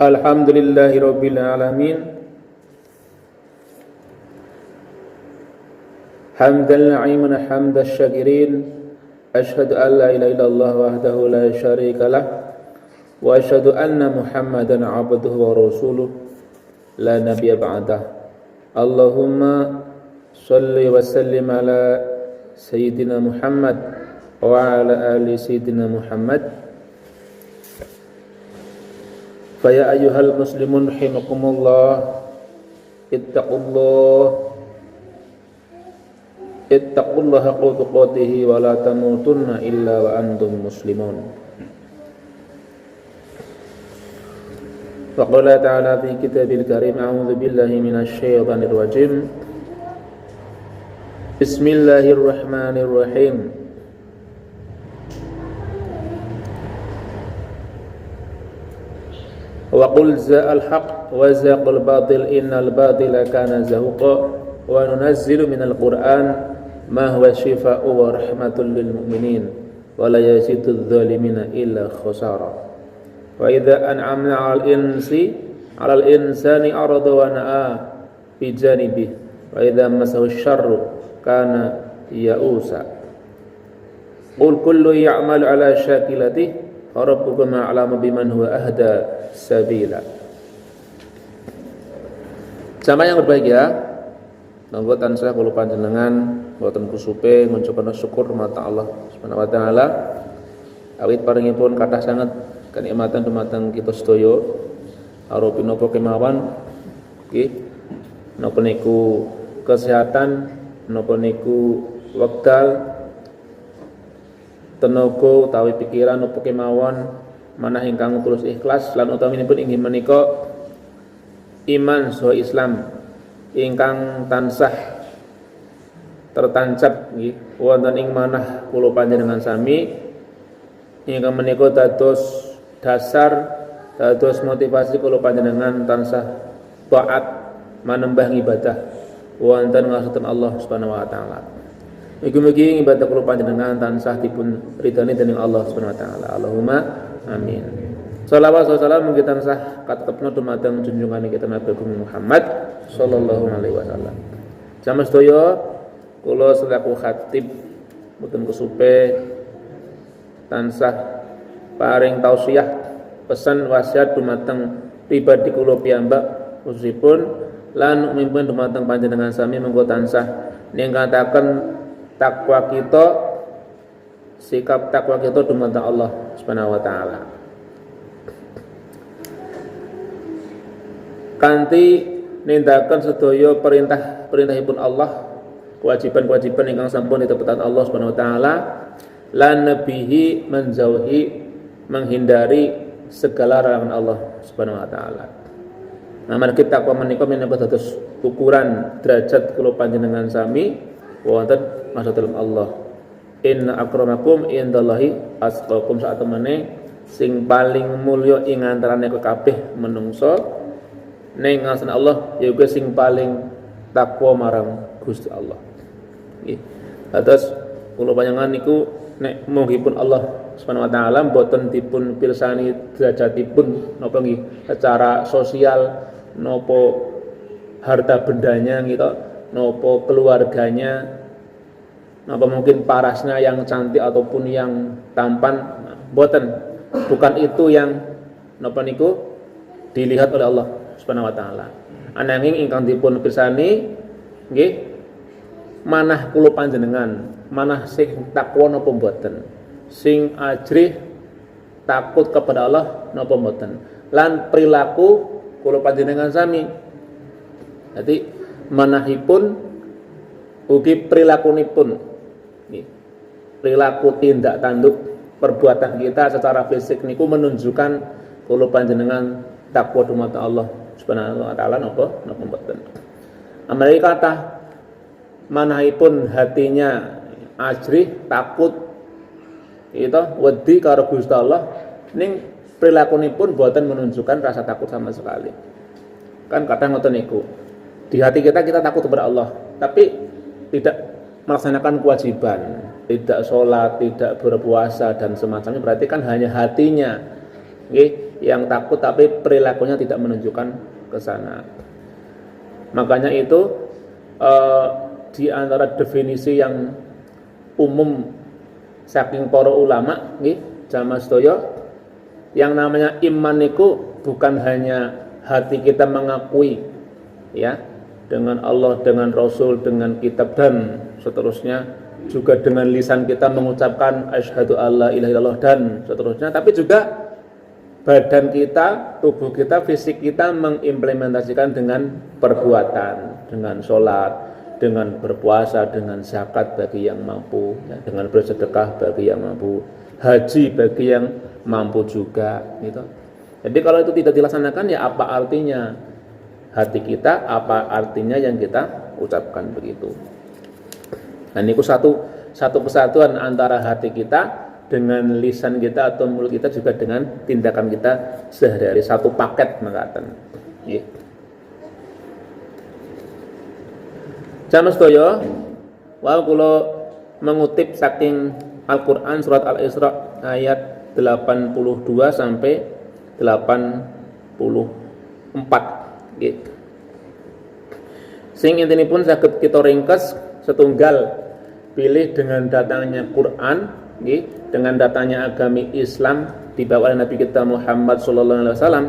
Alhamdulillahi Rabbil Alamin. Hamdan na'iman hamdan syakirin. Ashhadu an la ilaha illallah wahdahu la syarika lah. Wa ashhadu anna Muhammadan abduhu wa rasuluh la nabiyya ba'dah. Allahumma salli wa sallim ala Sayyidina Muhammad wa ala ali Sayyidina Muhammad. Faya ayyuhal muslimun rahimakumullah, ittaqullaha haqqa tuqatih wa la tamutunna illa wa antum muslimun. Wa qala ta'ala fi kitabil karim, a'udzu billahi minasy syaithanir rajim. Bismillahirrahmanirrahim. Wa qul za'al haqq wa zaqal batil innal batila kana zahuqa wa nunazzilu minal qur'an ma huwa shifaa'u wa rahmatul lil mu'minin wa la yazidudz zalimina illa khasara. Wa idza an'amna 'alal insani arada wa na'a bi janibihi wa idza massahu syarru kana ya'usa. Qul kullu ya'malu 'ala syakilatihi rabbukum a'lamu biman huwa ahda sabila. Jamaah yang berbahagia, monggo tansah kula panjenengan boten kusupe ngucapaken syukur mata Allah Subhanahu wa taala awit paringipun kathah sanget kenikmatan dumateng kita sedaya arupi napa kemawon nggih, napa niku kesehatan, napa niku wekdal, tenaga utawi pikiran napa kemawon manah ingkang tulus ikhlas lan utaminipun inggih menika iman saha Islam ingkang tansah tertancap nggih wonten ing manah kula panjenengan sami ingkang menika dados dasar, dados motivasi kula panjenengan tansah taat manembah ibadah wonten ngarsipun Allah Subhanahu wa taala. Mugi-mugi ibadah kula panjenengan tansah dipun ridhani dening Allah Subhanahu wa taala. Allahumma amin. Shalawat wa salam mugi tansah katepna dumateng junjungan kita Nabi Muhammad sallallahu alaihi wasallam. Jamaah sedaya, kula selaku khatib mboten kesupe tansah paring tausiah pesan wasiat dumateng pribadi kula piyambak khususipun lan mimpin dumateng panjenengan sami monggo tansah ningkataken takwa kita, sikap takwa kita dumateng Allah Subhanahu wa taala. Kanthi nindakan sedaya perintahipun Allah, kewajiban-kewajiban ingkang sampun ditepetaken Allah Subhanahu wa taala, lan nabihi menjauhi menghindari segala larangan Allah Subhanahu wa taala. Amargi takwa menika minangka dados ukuran derajat kula panjenengan sami wonten maksudipun Allah. Inna akramakum indallahi atqakum, sak temene sing paling mulya ing antarané kabeh menungso ning ngarsane Allah yaiku sing paling takwa marang Gusti Allah. Nggih. Terus kula panjenengan niku nek mughipun Allah Subhanahu wa taala mboten dipun pirsani derajatipun napa nggih secara sosial, napa harta bendanya gitu, napa keluarganya, napa mungkin parasnya yang cantik ataupun yang tampan, mboten. Bukan itu yang napa niku dilihat oleh Allah Subhanahu wa taala. Ananging ingkang dipun pirsani nggih manah kula panjenengan, manah sing takwa napa mboten, sing ajrih takut kepada Allah napa mboten, lan perilaku kula panjenengan sami. Dadi manahipun ugi perilakunipun, perilaku tindak tanduk perbuatan kita secara fisik niku menunjukkan kula panjenengan takwa dumateng Allah Subhanahu wa taala napa mboten. Amargi kathah manahipun hatinya ajrih takut itu wedi karo Gusti Allah ning perilakunipun boten menunjukkan rasa takut sama sekali. Kan kadang ngoten niku. Di hati kita takut kepada Allah, tapi tidak melaksanakan kewajiban, tidak sholat, tidak berpuasa dan semacamnya, berarti kan hanya hatinya yang takut, tapi perilakunya tidak menunjukkan ke sana. Makanya itu di antara definisi yang umum saking para ulama jamaah sedaya, yang namanya iman niku bukan hanya hati kita mengakui ya dengan Allah, dengan Rasul, dengan kitab dan seterusnya, juga dengan lisan kita mengucapkan asyhadu alla ilaha illallah dan seterusnya, tapi juga badan kita, tubuh kita, fisik kita mengimplementasikan dengan perbuatan, dengan sholat, dengan berpuasa, dengan zakat bagi yang mampu, dengan bersedekah bagi yang mampu, haji bagi yang mampu juga, gitu. Jadi kalau itu tidak dilaksanakan, ya apa artinya hati kita, apa artinya yang kita ucapkan begitu. Nah, ini satu kesatuan antara hati kita dengan lisan kita atau mulut kita, juga dengan tindakan kita sehari-hari, satu paket mengatakan. Nggih. Jamaah sedaya, kula mengutip saking Al-Qur'an surat Al-Isra ayat 82 sampai 84. Nggih. Sing intinipun saged kita ringkes setunggal, pilih dengan datangnya Quran, dengan datangnya agama Islam dibawa oleh Nabi kita Muhammad sallallahu alaihi wasallam,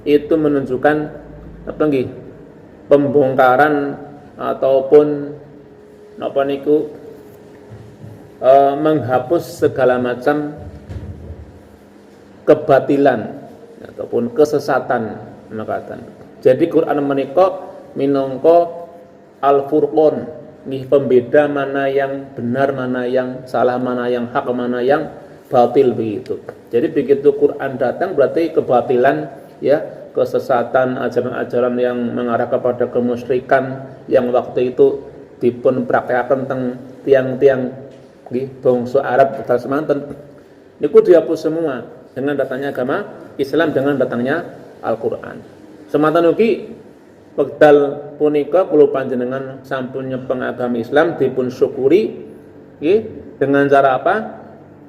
itu menunjukkan apa nggih? Pembongkaran ataupun napa niku menghapus segala macam kebatilan ataupun kesesatan makaten. Jadi Quran menika minangka al-furqan, nih pembeda mana yang benar, mana yang salah, mana yang hak, mana yang batil begitu. Jadi begitu Quran datang berarti kebatilan ya, kesesatan, ajaran-ajaran yang mengarah kepada kemusyrikan yang waktu itu dipun praktekaken teng tiang-tiang nggih bangsa Arab tegal semanten niku dihapus semua dengan datangnya agama Islam, dengan datangnya Al-Qur'an. Semanten ugi wekdal punika kula panjenengan sampun nyepeng agama Islam dipun syukuri nggih dengan cara apa?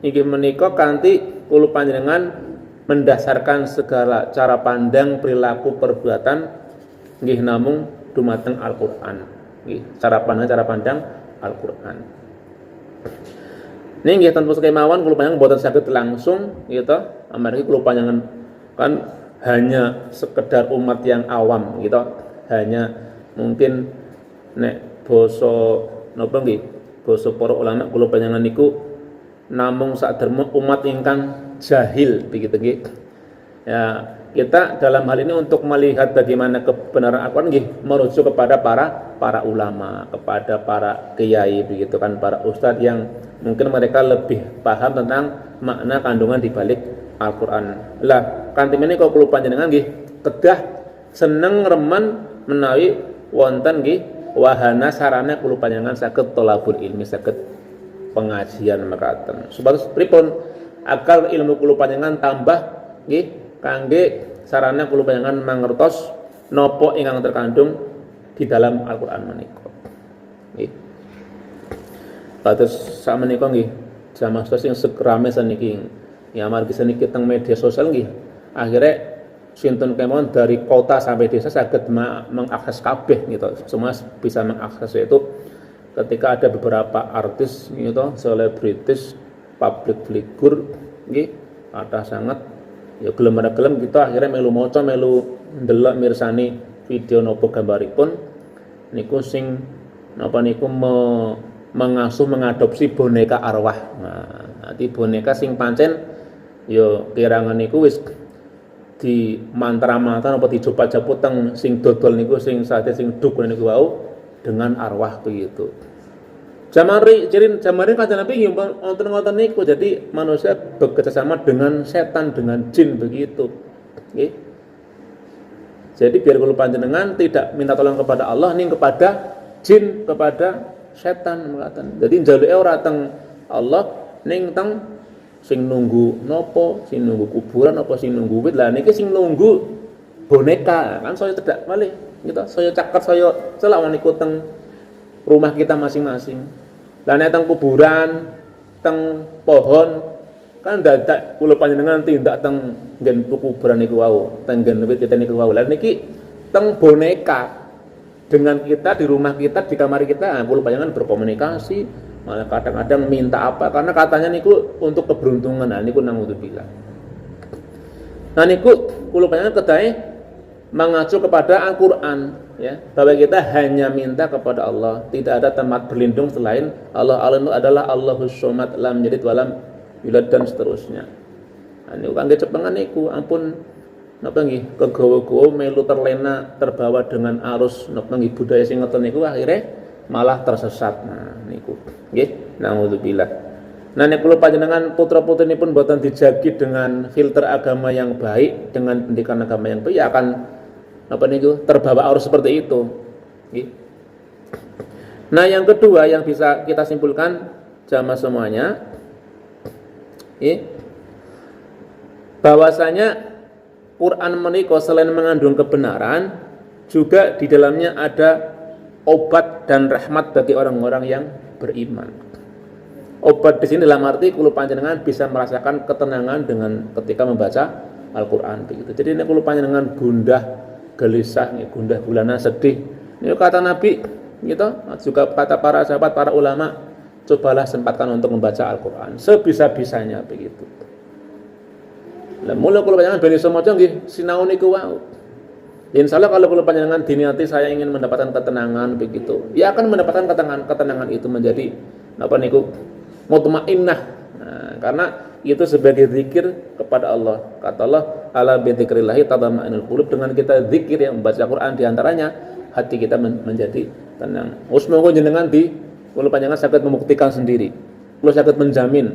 Inggih menika kanthi kula panjenengan mendasarkan segala cara pandang, perilaku, perbuatan nggih namung dumateng Al-Qur'an. Nggih, cara pandang Al-Qur'an. Nggih tanpa kemawon kula panjenengan boten saged langsung gitu, amargi kula panjenengan kan hanya sekedar umat yang awam gitu. Hanya mungkin nek basa napa nggih, basa para ulama kula panjenengan niku namung saderma umat ingkang jahil begitu nggih. Ya, kita dalam hal ini untuk melihat bagaimana kebenaran Al-Qur'an nggih merujuk kepada para ulama, kepada para kiai begitu kan, para ustadz yang mungkin mereka lebih paham tentang makna kandungan di balik Al-Qur'an. Lah, kanthi menika kula panjenengan nggih kedah seneng remen menawi wonten nggih wahana sarana kula panjenengan saged thalabul ilmi, saged pengajian mekaten. Supados pripun akal ilmu kula panjenengan tambah nggih kangge sarana kula panjenengan mangertos napa ingkang terkandung di dalam Al-Qur'an menika. Nggih. Kados sakmenika nggih jamaah sing sekrame saniki ya amargi saniki teng media sosial nggih akhirnya sinten kemawon dari kota sampai desa saged mengakses kabeh gitu. Semua bisa mengakses itu ketika ada beberapa artis gitu, selebritis, public figure nggih kathah sanget ya gelem ora gelem kita akhirnya melu maca, melu ndelok mirsani video napa gambaripun niku sing napa niku mengasuh mengadopsi boneka arwah. Nah, nanti boneka sing pancen ya kirangan niku wis di mantra-mantra apa dicoba-coba teng sing dodol niku sing sate sing duk niku wau dengan arwah begitu. Jamari kanjeng Nabi wonten niku, jadi manusia bekerjasama dengan setan, dengan jin begitu. Nggih. Jadi biar kula panjenengan tidak minta tolong kepada Allah ning kepada jin, kepada setan mengatakan. Jadi njaluke ora teng Allah ning teng Sing nunggu nopo, sing nunggu kuburan apa sing nunggu wit. Lah niki sing nunggu boneka kan saya tidak malih gitu. Saya caket saya celak niku teng rumah kita masing-masing. Lah nek teng kuburan, teng pohon kan dadak kula panjenengan tindak teng nggen kuburan niku wau, teng nggen wit kita niku wau. Lah niki teng boneka dengan kita di rumah kita di kamar kita kula panjenengan berkomunikasi, malah kadang-kadang minta apa karena katanya niku untuk keberuntungan. Nah niku naudzubillah. Nah niku kula panjenengan kedae mengacu kepada Al-Qur'an ya, bahwa kita hanya minta kepada Allah, tidak ada tempat berlindung selain Allah. Allah itu adalah Allahus Shomad lam yalid walam yulad dan seterusnya. Nah niku kangge cepengan niku ampun napa nggih kegawa-gawa melu terlena terbawa dengan arus napa nggih budaya sing ngoten niku akhirnya malah tersesat. Nah niku nggih naudzubillah. Nah nek kula panjenengan putra-putrinipun boten dijagi dengan filter agama yang baik, dengan pendidikan agama yang baik, ya akan apa niku terbawa arus seperti itu. Nggih. Nah yang kedua yang bisa kita simpulkan jamaah semuanya, bahwasanya Quran menika selain mengandung kebenaran, juga di dalamnya ada obat dan rahmat bagi orang-orang yang beriman. Obat di sini dalam arti kula panjenengan bisa merasakan ketenangan dengan ketika membaca Al-Qur'an begitu. Jadi nek kula panjenengan gundah, gelisah, gundah gulana, sedih, ini kata Nabi gitu, juga kata para sahabat, para ulama, cobalah sempatkan untuk membaca Al-Qur'an sebisa-bisanya begitu. Lah mula kula panjenengan ben iso maca nggih sinau niku wau. Insyaallah kalau kula panjenengan diniati saya ingin mendapatkan ketenangan begitu, ya akan mendapatkan ketenangan itu menjadi apa niku mutmainnah. Nah, karena itu sebagai zikir kepada Allah. Kata Allah, ala bi dzikrillah tatma'innul qulub, dengan kita zikir yang membaca Quran di antaranya hati kita menjadi tenang. Usmoga jenengan di kula panjenengan saged membuktikan sendiri. Kula saged menjamin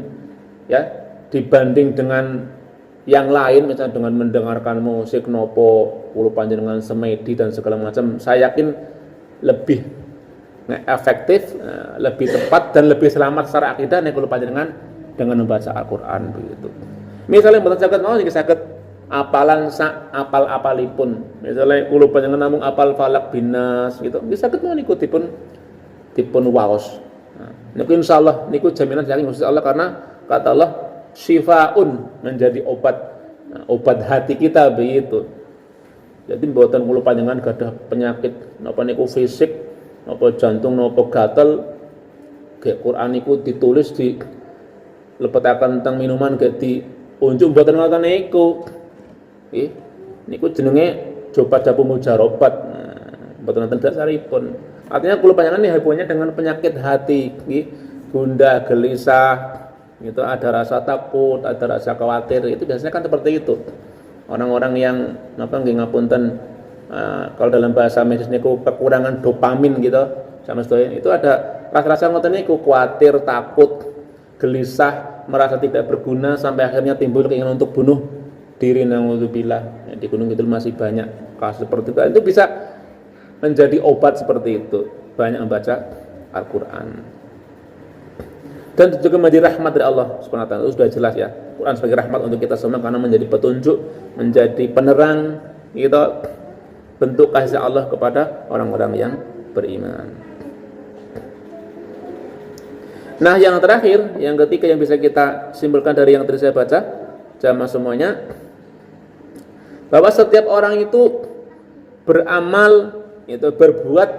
ya dibanding dengan yang lain, misalnya dengan mendengarkan musik nopo kula panjenengan semedi dan segala macam, saya yakin lebih efektif, lebih tepat dan lebih selamat secara akidah nek kula panjenengan dengan membaca Al-Qur'an begitu. Misalnya mboten saged mau niki saged apalan sak apal-apalipun. Misalnya kula panjenengan namung apal falak binas gitu. Nggih saged mau niku dipun waos. Nah, niku insyaallah niku jaminan saking Gusti Allah, karena kata Allah syifaun, menjadi obat hati kita begitu. Jadi mboten kula panjenengan gadah penyakit napa niku fisik, napa jantung, napa gatel, ge Quran niku ditulis di lepetaken teng minuman ge diunjuk mboten ngoten niku. Nggih. Niku jenenge coba dapu mujarobat. Nah, mboten wonten dasaripun. Artinya kula panjenengan hubungannya dengan penyakit hati, nggih, gundah, gelisah, itu ada rasa takut, ada rasa khawatir, itu biasanya kan seperti itu. Orang-orang yang napa nggih ngapunten, kalau dalam bahasa medis niku kekurangan dopamin gitu, sama sedaya itu ada rasa-rasa ngoten niku, khawatir, takut, gelisah, merasa tidak berguna, sampai akhirnya timbul keinginan untuk bunuh diri. Naudzubillah. Di Gunung Kidul masih banyak kasus seperti itu. Itu bisa menjadi obat seperti itu, banyak membaca Al-Qur'an. Dan juga menjadi rahmat dari Allah Subhanahu wa taala. Itu sudah jelas ya. Quran sebagai rahmat untuk kita semua karena menjadi petunjuk, menjadi penerang gitu, bentuk kasih Allah kepada orang-orang yang beriman. Nah, yang terakhir, yang ketiga yang bisa kita simpulkan dari yang tadi saya baca, jamaah semuanya, bahwa setiap orang itu beramal, itu berbuat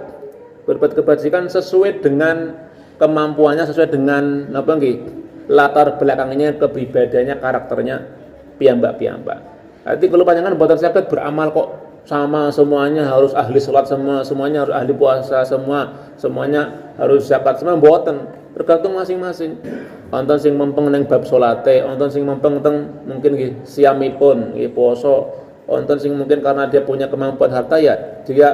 kebajikan sesuai dengan kemampuannya, sesuai dengan apa nggih latar belakangnya, kepribadiannya, karakternya piyambak-piyambak. Arti kalau panjenengan mboten saged beramal kok sama semuanya harus ahli salat, semuanya harus ahli puasa, semuanya harus zakat, semua mboten. Tergantung masing-masing. Wonten sing mempeng ning bab salate, wonten sing mempeng teng mungkin nggih siamipun, nggih poso, wonten sing mungkin karena dia punya kemampuan harta ya dia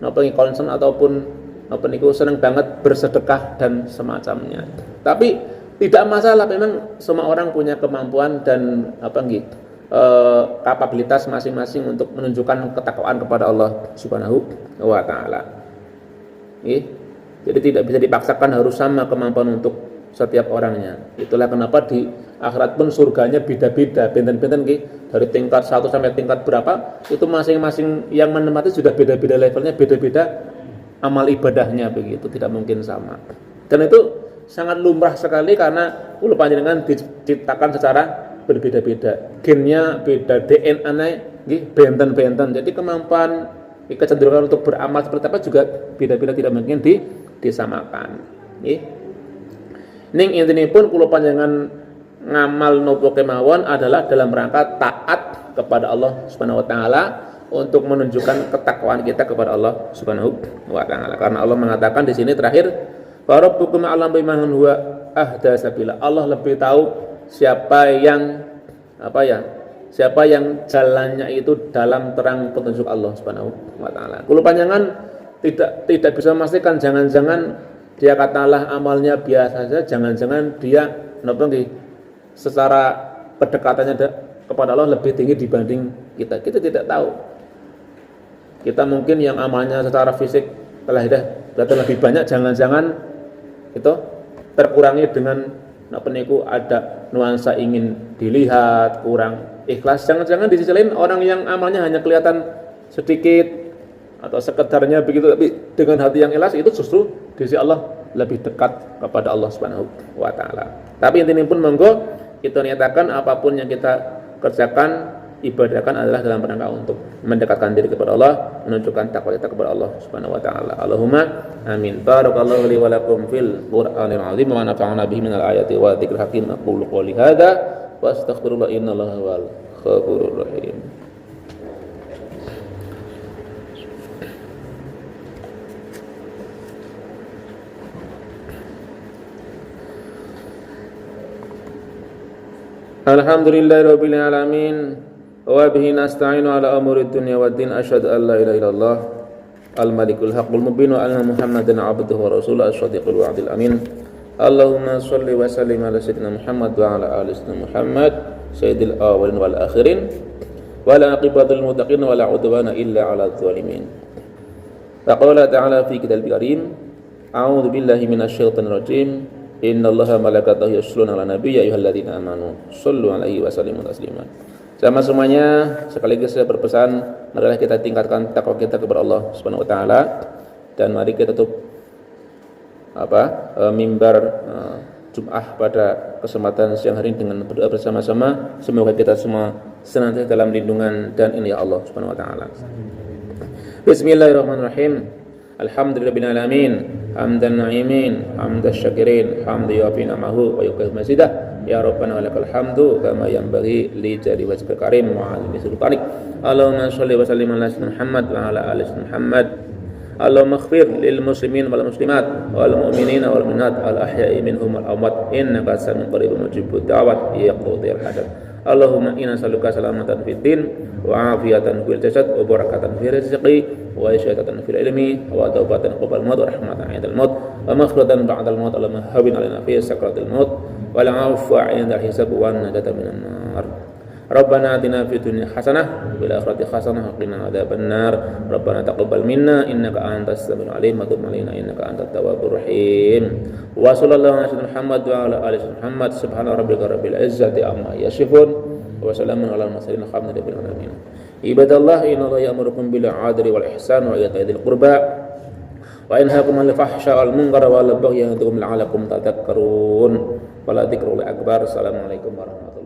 napa nggih concern ataupun apa niku seneng banget bersedekah dan semacamnya. Tapi tidak masalah, memang semua orang punya kemampuan dan apa nggih kapabilitas masing-masing untuk menunjukkan ketakwaan kepada Allah Subhanahu wa taala. Nggih. Jadi tidak bisa dipaksakan harus sama kemampuan untuk setiap orangnya. Itulah kenapa di akhirat pun surganya beda-beda, benten-benten dari tingkat 1 sampai tingkat berapa, itu masing-masing yang menempati sudah beda-beda levelnya, beda-beda amal ibadahnya begitu, tidak mungkin sama. Dan itu sangat lumrah sekali karena kula panjenengan diciptakan secara berbeda-beda. Gennya beda, DNA-nya nggih benten-benten. Jadi kemampuan kecenderungan untuk beramal seperti apa juga beda-beda, tidak mungkin disamakan. Nggih. Ning intinipun kula panjenengan ngamal nopo kemawon adalah dalam rangka taat kepada Allah Subhanahu wa taala untuk menunjukkan ketakwaan kita kepada Allah Subhanahu wa taala. Karena Allah mengatakan di sini terakhir, "Fa rabbukum a'lam biman huwa ahda sabila." Allah lebih tahu siapa yang jalannya itu dalam terang petunjuk Allah Subhanahu wa taala. Kula panjenengan tidak bisa memastikan, jangan-jangan dia katalah amalnya biasa saja, jangan-jangan dia napa nggih secara kedekatannya kepada Allah lebih tinggi dibanding kita. Kita tidak tahu. Kita mungkin yang amalnya secara fisik telah berarti lebih banyak, jangan-jangan itu terkurangi dengan peniku ada nuansa ingin dilihat, kurang ikhlas. Jangan-jangan di sisi lain orang yang amalnya hanya kelihatan sedikit atau sekedarnya begitu, tapi dengan hati yang ikhlas itu justru di sisi Allah lebih dekat kepada Allah Subhanahu wa taala. Tapi intinya pun monggo kita nyatakan apapun yang kita kerjakan, ibadahkan adalah dalam rangka untuk mendekatkan diri kepada Allah, menunjukkan takwa kita kepada Allah Subhanahu wa taala. Allahumma amin. Barakallahu li wa lakum fil Qur'anil azim wa nafa'ana bihi minal ayati wa dzikril hakim. Aqulu qouli hadza wa astaghfirullah innallaha huwal ghafurur rahim. Alhamdulillahirabbil alamin wa bihi nasta'inu ala umuri dunya waddin. Asyhadu an la ilaha illallah al-malikul haqqul mubin wa anna muhammadan abduhu wa rasuluhu as-shadiqul wa'dil amin. Allahumma shalli wa sallim ala sayyidina Muhammad wa ala ali sayyidina Muhammad sayyidil awwalin wal akhirin wa la aqibatul muttaqin wa la udwana illa 'alal zalimin. Faqala ta'ala fi kitabil karim, a'udzu billahi minasy syaithanir rajim. Innallaha malaikatahu yusholluna 'alan nabiy ya ayyuhalladzina amanu shollu 'alaihi wa sallimu taslima. Sama semuanya, sekaligus saya berpesan, marilah kita tingkatkan takwa kita kepada Allah Subhanahu wa taala, dan mari kita tutup mimbar Jum'ah pada kesempatan siang hari ini dengan berdoa bersama-sama. Semoga kita semua senantiasa dalam lindungan dan ini ya Allah Subhanahu wa taala. Bismillahirrahmanirrahim. Alhamdulillahirabbil alamin, hamdan na'imin, hamdas syakirin, hamdu yu'afi na'mahu wa yuqil masidah. Ya Rabbana walakal hamdu kama yanbaghi li jari wajhikal karim wa 'azimi sultanik. Allahumma shalli wa sallim ala sayyidina Muhammad wa ala ali sayyidina Muhammad. Allahumma ighfir lil muslimin wal muslimat wal mu'minina wal mu'minat al ahya'i minhum wal amwat innaka sami'un qaribun mujibud da'wat ya qadhil hajat. Allahumma inna nas'aluka salamatan fid din wa afiyatan fil jasad wa barakatan fil rizqi wa isyatan fil ilmi wa taubatan qabla al-maut wa rahmatan 'indal maut wa maghfiratan ba'dal maut. Allahumma hawwin 'alaina fi sakratil maut wa la'afwa 'indal hisab wa najatan minan nar. Rabbana atina fid dunya hasanah wa fil akhirati hasanah wa qina adzaban nar. Rabbana taqabbal minna innaka antas samiul alim wa tub 'alaina innaka antat tawwabur rahim. Wa sallallahu ala sayyidina Muhammad wa ala ali Muhammad. Subhana rabbika rabbil izzati amma yasifun wa salamun alal mursalin alhamdulillahi alamin. Ibadallah, innallaha ya'murukum bil 'adli wal ihsan wa ita'i dzil qurba wa yanhaakum 'anil fahsya'i wal munkari wal baghi ya'idukum la'allakum tadhakkarun. Wa la dzikrullahi akbar. Assalamualaikum warahmatullahi wabarakatuh.